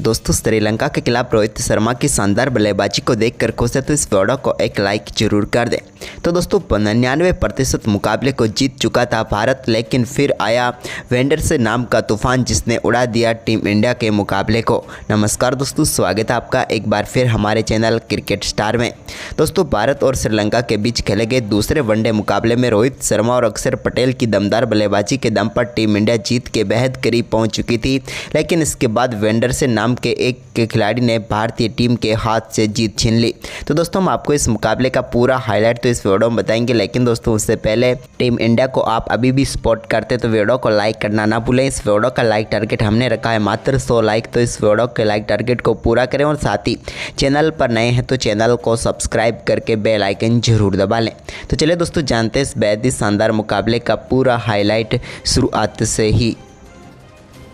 दोस्तों श्रीलंका के खिलाफ रोहित शर्मा की शानदार बल्लेबाजी को देखकर खुश है तो इस वीडियो को एक लाइक जरूर कर दें। तो दोस्तों 99% मुकाबले को जीत चुका था भारत, लेकिन फिर आया वेंडरसन नाम का तूफान जिसने उड़ा दिया टीम इंडिया के मुकाबले को। नमस्कार दोस्तों, स्वागत है आपका एक बार फिर हमारे चैनल क्रिकेट स्टार में। दोस्तों भारत और श्रीलंका के बीच खेले गए दूसरे वनडे मुकाबले में रोहित शर्मा और अक्षर पटेल की दमदार बल्लेबाजी के दम पर टीम इंडिया जीत के बेहद करीब पहुंच चुकी थी, लेकिन इसके बाद वेंडरसन नाम के एक खिलाड़ी ने भारतीय टीम के हाथ से जीत छीन ली। तो दोस्तों हम आपको इस मुकाबले का पूरा हाईलाइट तो इस वीडियो में बताएंगे, लेकिन दोस्तों उससे पहले टीम इंडिया को आप अभी भी सपोर्ट करते तो वीडियो को लाइक करना ना भूलें। इस वीडियो का लाइक टारगेट हमने रखा है मात्र 100 लाइक, तो इस वीडियो के लाइक टारगेट को पूरा करें और साथ ही चैनल पर नए हैं तो चैनल को सब्सक्राइब करके बेल आइकन जरूर दबा लें। तो चलिए दोस्तों जानते हैं इस बेहद ही शानदार मुकाबले का पूरा हाईलाइट शुरुआत से ही।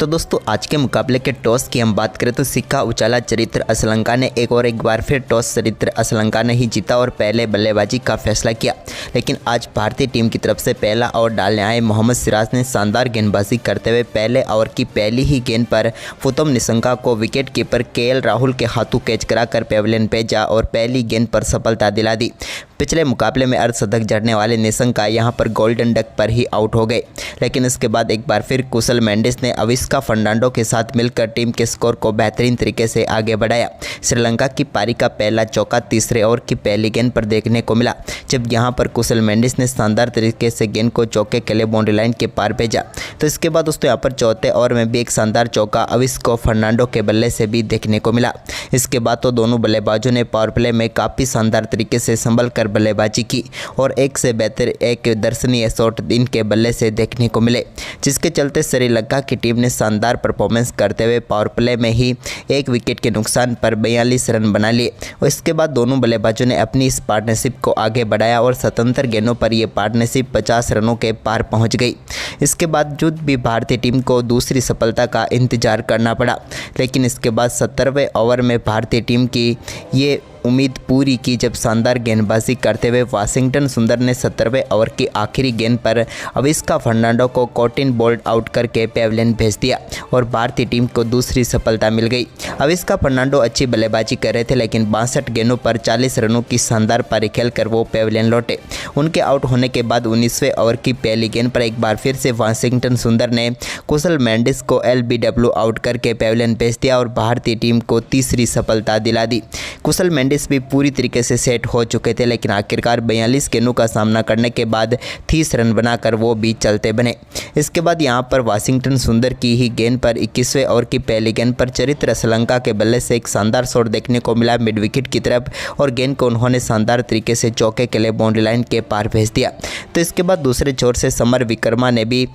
तो दोस्तों आज के मुकाबले के टॉस की हम बात करें तो सिक्का उछाला चरित्र श्रीलंका ने एक बार फिर टॉस चरित्र श्रीलंका ने ही जीता और पहले बल्लेबाजी का फैसला किया, लेकिन आज भारतीय टीम की तरफ से पहला ओवर डालने आए मोहम्मद सिराज ने शानदार गेंदबाजी करते हुए पहले ओवर की पहली ही गेंद पर फुतम निशंका को विकेट कीपर केएल राहुल के हाथों कैच कराकर पेविलियन भेजा और पहली गेंद पर सफलता दिला दी। पिछले मुकाबले में अर्धशतक जड़ने वाले निशंका यहां पर गोल्डन डक पर ही आउट हो गए, लेकिन इसके बाद एक बार फिर कुशल मेंडिस ने अविस्का फर्नांडो के साथ मिलकर टीम के स्कोर को बेहतरीन तरीके से आगे बढ़ाया। श्रीलंका की पारी का पहला चौका तीसरे ओवर की पहली गेंद पर देखने को मिला, जब यहां पर कुशल मेंडिस ने शानदार तरीके से गेंद को चौके के लिए बाउंड्री लाइन के पार भेजा। तो इसके बाद दोस्तों यहाँ पर चौथे ओवर में भी एक शानदार चौका अविस्का फर्नांडो के बल्ले से भी देखने को मिला। इसके बाद तो दोनों बल्लेबाजों ने पावर प्ले में काफ़ी शानदार तरीके से संभल कर बल्लेबाजी की और एक से बेहतर एक दर्शनीय शॉट इनके बल्ले से देखने को मिले, जिसके चलते श्रीलंका की टीम ने शानदार परफॉर्मेंस करते हुए पावर प्ले में ही एक विकेट के नुकसान पर 42 रन बना लिए। और इसके बाद दोनों बल्लेबाजों ने अपनी इस पार्टनरशिप को आगे बढ़ाया और 77 गेंदों पर यह पार्टनरशिप 50 रनों के पार पहुंच गई। इसके बावजूद भी भारतीय टीम को दूसरी सफलता का इंतजार करना पड़ा, लेकिन इसके बाद 70वें ओवर में भारतीय टीम की ये उम्मीद पूरी की जब शानदार गेंदबाजी करते हुए वाशिंगटन सुंदर ने 70वें ओवर की आखिरी गेंद पर अविस्का फर्नांडो को कॉटिन बोल्ड आउट करके पेविलियन भेज दिया और भारतीय टीम को दूसरी सफलता मिल गई। अविस्का फर्नांडो अच्छी बल्लेबाजी कर रहे थे, लेकिन 62 गेंदों पर 40 रनों की शानदार पारी खेलकर वो पेविलियन लौटे। उनके आउट होने के बाद 19वें ओवर की पहली गेंद पर एक बार फिर से वाशिंगटन सुंदर ने कुशल मेंडिस को LBW आउट करके पेविलियन भेज दिया और भारतीय टीम को तीसरी सफलता दिला दी। कुशल मेंडिस भी पूरी तरीके से सेट हो चुके थे, लेकिन आखिरकार 42 गेंदों का सामना करने के बाद 30 रन बनाकर वो भी चलते बने। इसके बाद यहां पर वाशिंगटन सुंदर की ही गेंद पर 21वें ओवर की पहली गेंद पर चरित्र श्रीलंका के बल्ले से एक शानदार शॉट देखने को मिला मिड विकेट की तरफ और गेंद को उन्होंने शानदार तरीके से चौके के लिए बाउंड्री लाइन के पार भेज दिया। तो इसके बाद दूसरे छोर से समर विक्रमा ने भी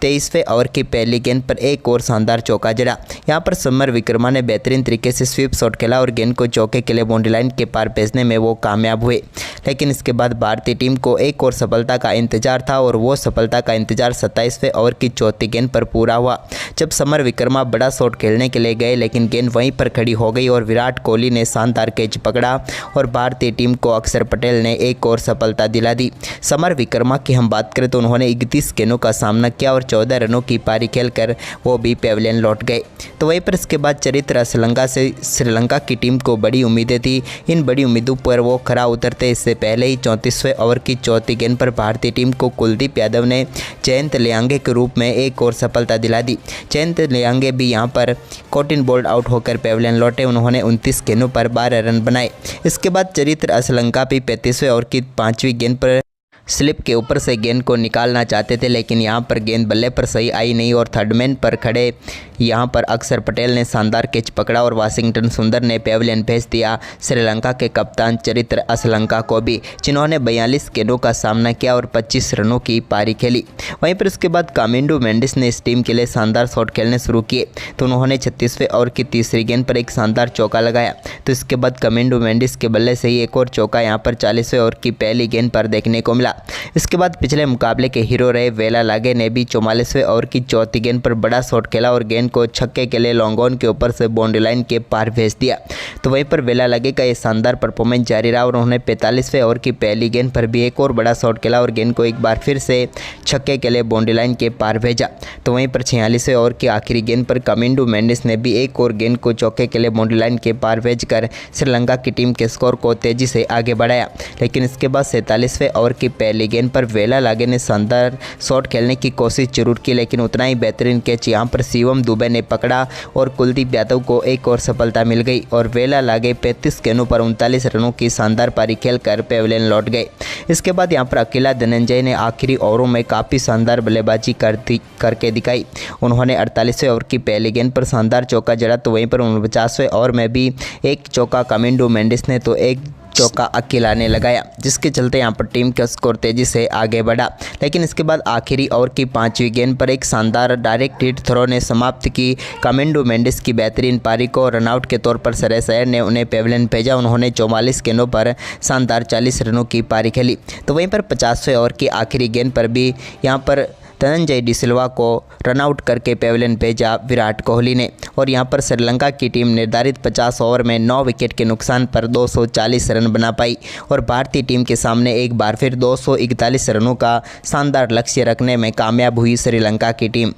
23वें ओवर की पहली गेंद पर एक और शानदार चौका जड़ा। यहां पर समर विक्रमा ने बेहतरीन तरीके से स्वीप शॉट खेला और गेंद को चौके के लिए बाउंड्री लाइन के पार भेजने में वो कामयाब हुए, लेकिन इसके बाद भारतीय टीम को एक और सफलता का इंतजार था और वो सफलता का इंतजार 27वें ओवर की चौथी गेंद पर पूरा हुआ, जब समर विक्रमा बड़ा शॉट खेलने के लिए गए, लेकिन गेंद वहीं पर खड़ी हो गई और विराट कोहली ने शानदार कैच पकड़ा और भारतीय टीम को अक्षर पटेल ने एक और सफलता दिला दी। समर विक्रमा की हम बात करें तो उन्होंने 31 गेंदों का सामना किया और 14 रनों की पारी खेलकर वो भी पेविलियन लौट गए। तो वहीं पर इसके बाद चरित्र श्रीलंका से श्रीलंका की टीम को बड़ी उम्मीदें थी, इन बड़ी उम्मीदों पर वो खरा उतरते इससे पहले ही 34वें ओवर की चौथी गेंद पर भारतीय टीम को कुलदीप यादव ने जयंत लियांगे के रूप में एक और सफलता दिला दी। जयंत लियांगे भी यहां पर कॉटिन बोल्ड आउट होकर पेविलियन लौटे, उन्होंने 29 गेंदों पर 12 रन बनाए। इसके बाद चरित्र श्रीलंका भी 35वें ओवर की 5वीं गेंद पर स्लिप के ऊपर से गेंद को निकालना चाहते थे, लेकिन यहां पर गेंद बल्ले पर सही आई नहीं और थर्ड मैन पर खड़े यहां पर अक्षर पटेल ने शानदार कैच पकड़ा और वाशिंगटन सुंदर ने पेविलियन भेज दिया श्रीलंका के कप्तान चरित्र श्रीलंका को भी, जिन्होंने 42 गेंदों का सामना किया और 25 रनों की पारी खेली। वहीं पर उसके बाद कामिंडो मेंडिस ने इस टीम के लिए शानदार शॉट खेलने शुरू किए, तो उन्होंने 36वें ओवर की तीसरी गेंद पर एक शानदार चौका लगाया। तो इसके बाद कामिंडो मेंडिस के बल्ले से ही एक और चौका यहाँ पर 40वें ओवर की पहली गेंद पर देखने को मिला, इसके बाद पिछले मुकाबले के हीरो रहे वेलालागे ने भी 44वें ओवर की चौथी गेंद पर बड़ा शॉट खेला और गेंद को छक्के के लिए लॉन्गॉन के ऊपर से बाउंड्री लाइन के पार भेज दिया। तो वहीं पर वेलालागे का ये शानदार परफॉर्मेंस जारी रहा और उन्होंने 45वें ओवर की पहली गेंद पर भी एक और बड़ा शॉट खेला और गेंद को एक बार फिर से छक्के के लिए बाउंड्री लाइन के पार भेजा। तो वहीं पर 46वें ओवर की आखिरी गेंद पर कमिंडू मेंडिस ने भी एक और गेंद को चौके के लिए बाउंड्री लाइन के पार भेजकर श्रीलंका की टीम के स्कोर को तेजी से आगे बढ़ाया। लेकिन इसके बाद 47वें ओवर की पहली गेंद पर वेलालागे ने शानदार शॉट खेलने की कोशिश जरूर की, लेकिन उतना ही बेहतरीन कैच यहाँ पर शिवम दुबे ने पकड़ा और कुलदीप यादव को एक और सफलता मिल गई और वेलालागे 35 गेंदों पर 39 रनों की शानदार पारी खेलकर पेविलियन लौट गए। इसके बाद यहाँ पर अकेला धनंजय ने आखिरी ओवरों में काफ़ी शानदार बल्लेबाजी करके दिखाई। उन्होंने 48वें ओवर की पहली गेंद पर शानदार चौका जड़ा। तो वहीं पर 49वें ओवर में भी एक चौका कमिंडू मेंडिस ने तो एक चौका अकेला ने लगाया, जिसके चलते यहाँ पर टीम का स्कोर तेजी से आगे बढ़ा। लेकिन इसके बाद आखिरी ओवर की 5वीं गेंद पर एक शानदार डायरेक्ट हिट थ्रो ने समाप्त की कमिंडू मेंडिस की बेहतरीन पारी को। रनआउट के तौर पर श्रेयस अय्यर ने उन्हें पेविलियन भेजा। उन्होंने 44 गेंदों पर शानदार 40 रनों की पारी खेली। तो वहीं पर 50वें ओवर की आखिरी गेंद पर भी यहाँ पर धनंजय डिसिल्वा को रनआउट करके पेविलियन भेजा विराट कोहली ने और यहां पर श्रीलंका की टीम निर्धारित 50 ओवर में 9 विकेट के नुकसान पर 240 रन बना पाई और भारतीय टीम के सामने एक बार फिर 241 रनों का शानदार लक्ष्य रखने में कामयाब हुई श्रीलंका की टीम।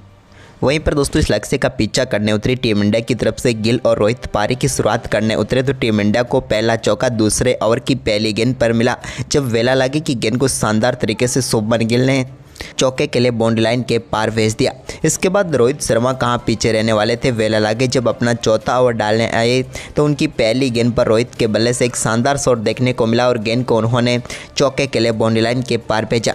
वहीं पर दोस्तों इस लक्ष्य का पीछा करने उतरी टीम इंडिया की तरफ से गिल और रोहित पारी की शुरुआत करने उतरे तो टीम इंडिया को पहला चौका दूसरे ओवर की पहली गेंद पर मिला, जब वेलालागे की गेंद को शानदार तरीके से शुभमन गिल ने चौके के लिए बाउंड्री लाइन के पार भेज दिया। इसके बाद रोहित शर्मा कहां पीछे रहने वाले थे। वेलालागे जब अपना चौथा ओवर डालने आए तो उनकी पहली गेंद पर रोहित के बल्ले से एक शानदार शॉट देखने को मिला और गेंद को उन्होंने चौके के लिए बाउंड्री लाइन के पार भेजा।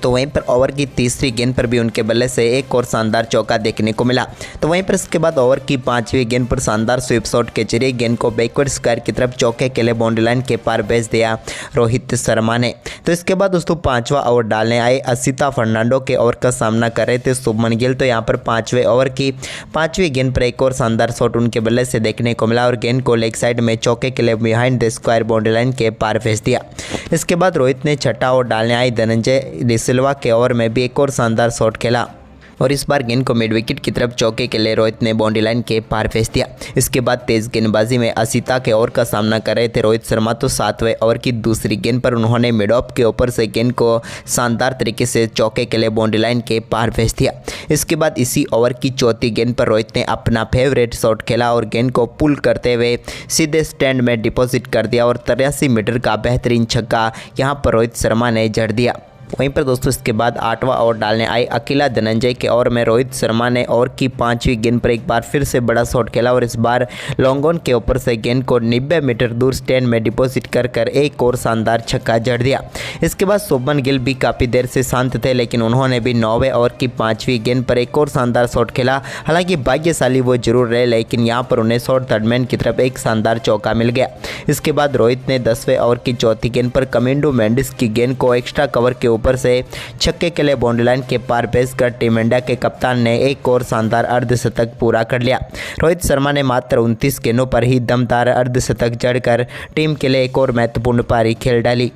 तो वहीं पर ओवर की तीसरी गेंद पर भी उनके बल्ले से एक और शानदार चौका देखने को मिला। तो वहीं पर इसके बाद ओवर की 5वीं गेंद पर शानदार स्वीप शॉट के जरिए गेंद को बैकवर्ड स्क्वायर की तरफ चौके के लिए बाउंड्री लाइन के पार भेज दिया रोहित शर्मा ने। तो इसके बाद दोस्तों 5वां ओवर डालने आए असिता फर्नांडो के ओवर का सामना कर रहे थे शुभमन गिल। तो यहाँ पर 5वें ओवर की 5वीं गेंद पर एक और शानदार शॉट उनके बल्ले से देखने को मिला और गेंद को लेग साइड में चौके के लिए behind the square boundary line के पार भेज दिया। इसके बाद रोहित ने छठा ओवर डालने आए धनंजय डिसिल्वा के ओवर में भी एक और शानदार शॉट खेला और इस बार गेंद को मिड विकेट की तरफ चौके के लिए रोहित ने बाउंड्री लाइन के पार भेज दिया। इसके बाद तेज गेंदबाजी में असिता के ओवर का सामना कर रहे थे रोहित शर्मा। तो 7वें ओवर की दूसरी गेंद पर उन्होंने मिड ऑफ के ऊपर से गेंद को शानदार तरीके से चौके के लिए बाउंड्री लाइन के पार भेज दिया। इसके बाद इसी ओवर की चौथी गेंद पर रोहित ने अपना फेवरेट शॉट खेला और गेंद को पुल करते हुए सीधे स्टैंड में डिपॉजिट कर दिया और 83 मीटर का बेहतरीन छक्का यहाँ पर रोहित शर्मा ने जड़ दिया। वहीं पर दोस्तों इसके बाद 8वां ओवर डालने आए अकेला धनंजय के ओवर में रोहित शर्मा ने ओवर की 5वीं गेंद पर एक बार फिर से बड़ा शॉट खेला और इस बार लॉन्ग ऑन के ऊपर से गेंद को 90 मीटर दूर स्टैंड में डिपॉजिट कर एक और शानदार छक्का जड़ दिया। इसके बाद शुभमन गिल भी काफ़ी देर से शांत थे, लेकिन उन्होंने भी 9वें ओवर की 5वीं गेंद पर एक और शानदार शॉट खेला। हालांकि भाग्यशाली वो जरूर रहे, लेकिन यहाँ पर उन्हें शॉर्ट थर्डमैन की तरफ एक शानदार चौका मिल गया। इसके बाद रोहित ने 10वें ओवर की चौथी गेंद पर कमिंडू मेंडिस की गेंद को एक्स्ट्रा कवर के ऊपर से छक्के के लिए बाउंड्री लाइन के पार भेजकर टीम इंडिया के कप्तान ने एक और शानदार अर्धशतक पूरा कर लिया। रोहित शर्मा ने मात्र 29 गेंदों पर ही दमदार अर्धशतक जड़कर टीम के लिए एक और महत्वपूर्ण पारी खेल डाली।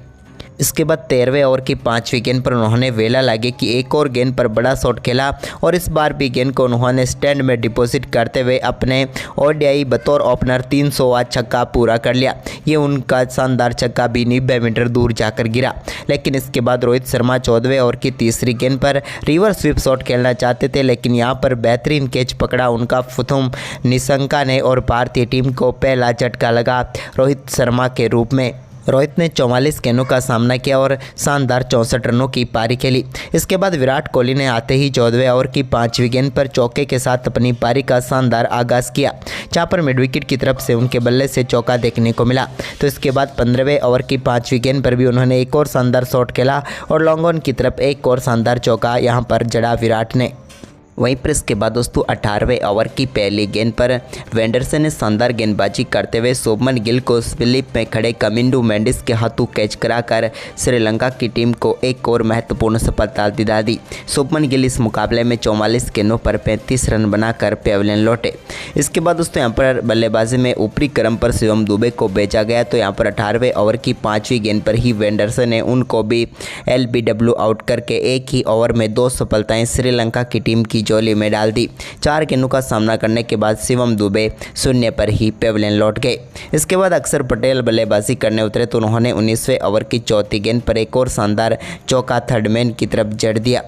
इसके बाद 13वें ओवर की 5वीं गेंद पर उन्होंने वेलालागे की एक और गेंद पर बड़ा शॉट खेला और इस बार भी गेंद को उन्होंने स्टैंड में डिपॉजिट करते हुए अपने ओडीआई बतौर ओपनर 300वां छक्का पूरा कर लिया। ये उनका शानदार छक्का भी 90 मीटर दूर जाकर गिरा। लेकिन इसके बाद रोहित शर्मा 14वें ओवर की तीसरी गेंद पर रिवर्स स्वीप शॉट खेलना चाहते थे, लेकिन यहाँ पर बेहतरीन कैच पकड़ा उनका फुथुम निशंका ने और भारतीय टीम को पहला झटका लगा रोहित शर्मा के रूप में। रोहित ने 44 गेंदों का सामना किया और शानदार 64 रनों की पारी खेली। इसके बाद विराट कोहली ने आते ही 14वें ओवर की 5वीं गेंद पर चौके के साथ अपनी पारी का शानदार आगाज़ किया, जहां पर मिड विकेट की तरफ से उनके बल्ले से चौका देखने को मिला। तो इसके बाद 15वें ओवर की 5वीं गेंद पर भी उन्होंने एक और शानदार शॉट खेला और लॉन्ग ऑन की तरफ एक और शानदार चौका यहां पर जड़ा विराट ने। वहीं पर इसके बाद दोस्तों 18वें ओवर की पहली गेंद पर वेंडरसन ने शानदार गेंदबाजी करते हुए शुभमन गिल को स्लिप में खड़े कमिंडू मेंडिस के हाथों कैच कराकर श्रीलंका की टीम को एक और महत्वपूर्ण सफलता दिला दी। शुभमन गिल इस मुकाबले में 44 गेंदों पर 35 रन बनाकर पेविलियन लौटे। इसके बाद दोस्तों यहाँ पर बल्लेबाजी में ऊपरी क्रम पर शिवम दुबे को भेजा गया, तो यहाँ पर 18वें ओवर की 5वीं गेंद पर ही वेंडरसन ने उनको भी LBW आउट करके एक ही ओवर में 2 सफलताएं श्रीलंका की टीम की झोली में डाल दी। 4 गेंदों का सामना करने के बाद शिवम दुबे 0 पर ही पेविलियन लौट गए। इसके बाद अक्षर पटेल बल्लेबाजी करने उतरे तो उन्होंने 19वें ओवर की 4थी गेंद पर एक और शानदार चौका थर्डमैन की तरफ जड़ दिया।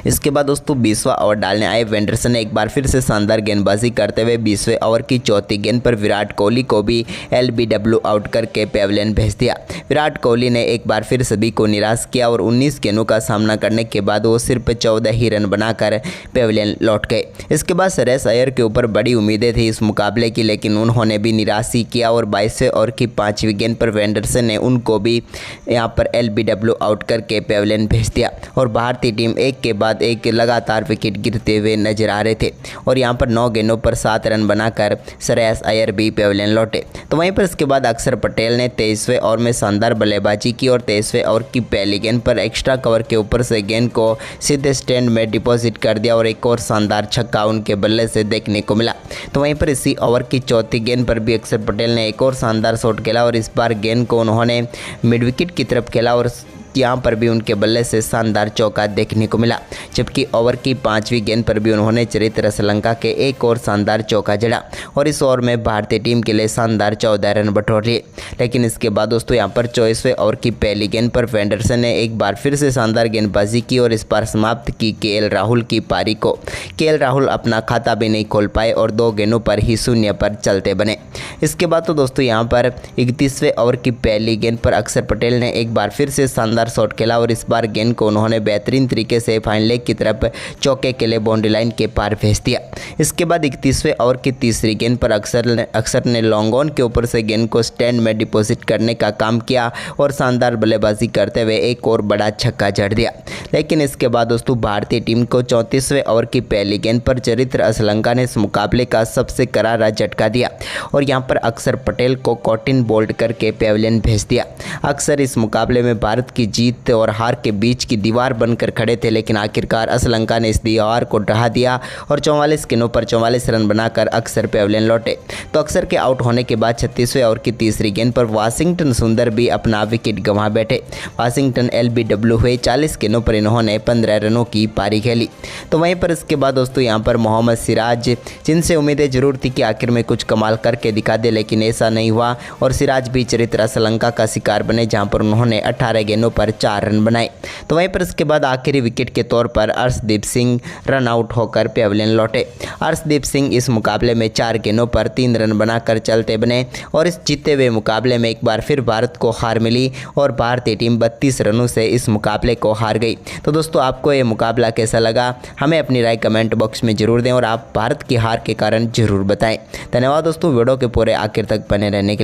इसके बाद दोस्तों 20वां ओवर डालने आए वेंडरसन ने एक बार फिर से शानदार गेंदबाजी करते हुए 20वें ओवर की 4थी गेंद पर विराट कोहली को भी LBW आउट करके पेविलियन भेज दिया। विराट कोहली ने एक बार फिर सभी को निराश किया और 19 गेंदों का सामना करने के बाद वो सिर्फ 14 ही रन बनाकर पेविलियन लौट गए। इसके बाद श्रेयस अय्यर के ऊपर बड़ी उम्मीदें थी इस मुकाबले की, लेकिन उन्होंने भी निराश ही किया और 22वें ओवर की 5वीं गेंद पर वेंडरसन ने उनको भी यहाँ पर LBW आउट करके पेविलियन भेज दिया और भारतीय टीम एक के बाद एक लगातार विकेट गिरते हुए नजर आ रहे थे और यहां पर 9 गेंदों पर 7 रन बनाकर श्रेयस अय्यर भी पेविलियन लौटे। तो वहीं पर इसके बाद अक्षर पटेल ने 23वें ओवर में शानदार बल्लेबाजी की और 23वें ओवर की पहली गेंद पर एक्स्ट्रा कवर के ऊपर से गेंद को सीधे स्टैंड में डिपॉजिट कर दिया और एक और शानदार छक्का उनके बल्ले से देखने को मिला। तो वहीं पर इसी ओवर की 4थी गेंद पर भी अक्षर पटेल ने एक और शानदार शॉट खेला और इस बार गेंद को उन्होंने मिड विकेट की तरफ खेला और यहाँ पर भी उनके बल्ले से शानदार चौका देखने को मिला। जबकि ओवर की 5वीं गेंद पर भी उन्होंने चरित्र श्रीलंका के एक और शानदार चौका जड़ा और इस ओवर में भारतीय टीम के लिए शानदार 14 रन बटोर लिए। लेकिन इसके बाद दोस्तों यहाँ पर 24वें ओवर की पहली गेंद पर वेंडरसन ने एक बार फिर से शानदार गेंदबाजी की और इस बार समाप्त की KL राहुल की पारी को। KL राहुल अपना खाता भी नहीं खोल पाए और 2 गेंदों पर ही 0 पर चलते बने। इसके बाद तो दोस्तों यहाँ पर 31वें ओवर की पहली गेंद पर अक्षर पटेल ने एक बार फिर से शानदार शॉट खेला और इस बार गेंद को उन्होंने बेहतरीन तरीके से फाइन लेग की तरफ चौके के लिए बाउंड्री लाइन के पार भेज दिया। इसके बाद 31वें ओवर की तीसरी गेंद पर अक्षर ने लॉन्ग ऑन के ऊपर से गेंद को स्टैंड में डिपॉजिट करने का काम किया और शानदार बल्लेबाजी करते हुए एक और बड़ा छक्का जड़ दिया। लेकिन इसके बाद दोस्तों भारतीय टीम को 34वें ओवर की पहली गेंद पर चरित्र श्रीलंका ने इस मुकाबले का सबसे करारा झटका दिया और यहां पर अक्षर पटेल को कॉटिन बोल्ड करके पेविलियन भेज दिया। अक्षर इस मुकाबले में भारत की जीत और हार के बीच की दीवार बनकर खड़े थे, लेकिन आखिरकार श्रीलंका ने इस दीवार को ढहा दिया और 44 गेंदों पर 44 रन बनाकर अक्षर पेविलियन लौटे। तो अक्षर के आउट होने के बाद 36वें ओवर की तीसरी गेंद पर वाशिंगटन सुंदर भी अपना विकेट गंवा बैठे। वाशिंगटन LBW हुए 40 गेंदों पर इन्होंने 15 रनों की पारी खेली। तो वहीं पर इसके बाद दोस्तों यहाँ पर मोहम्मद सिराज, जिनसे उम्मीदें जरूर थी कि आखिर में कुछ कमाल करके दिखा दे, लेकिन ऐसा नहीं हुआ और सिराज भी चरित्र श्रीलंका का शिकार बने, जहां पर उन्होंने 18 गेंदों पर 4 रन बनाए। तो वहीं पर इसके बाद आखिरी विकेट के तौर पर अर्शदीप सिंह रन आउट होकर पेविलियन लौटे। अर्शदीप सिंह इस मुकाबले में 4 गेंदों पर 3 रन बनाकर चलते बने और इस जीते हुए मुकाबले में एक बार फिर भारत को हार मिली और भारतीय टीम 32 रनों से इस मुकाबले को हार गई। तो दोस्तों आपको ये मुकाबला कैसा लगा, हमें अपनी राय कमेंट बॉक्स में जरूर दें और आप भारत की हार के कारण जरूर बताएं। धन्यवाद दोस्तों, वीडियो के पूरे आखिर तक बने रहने के लिए।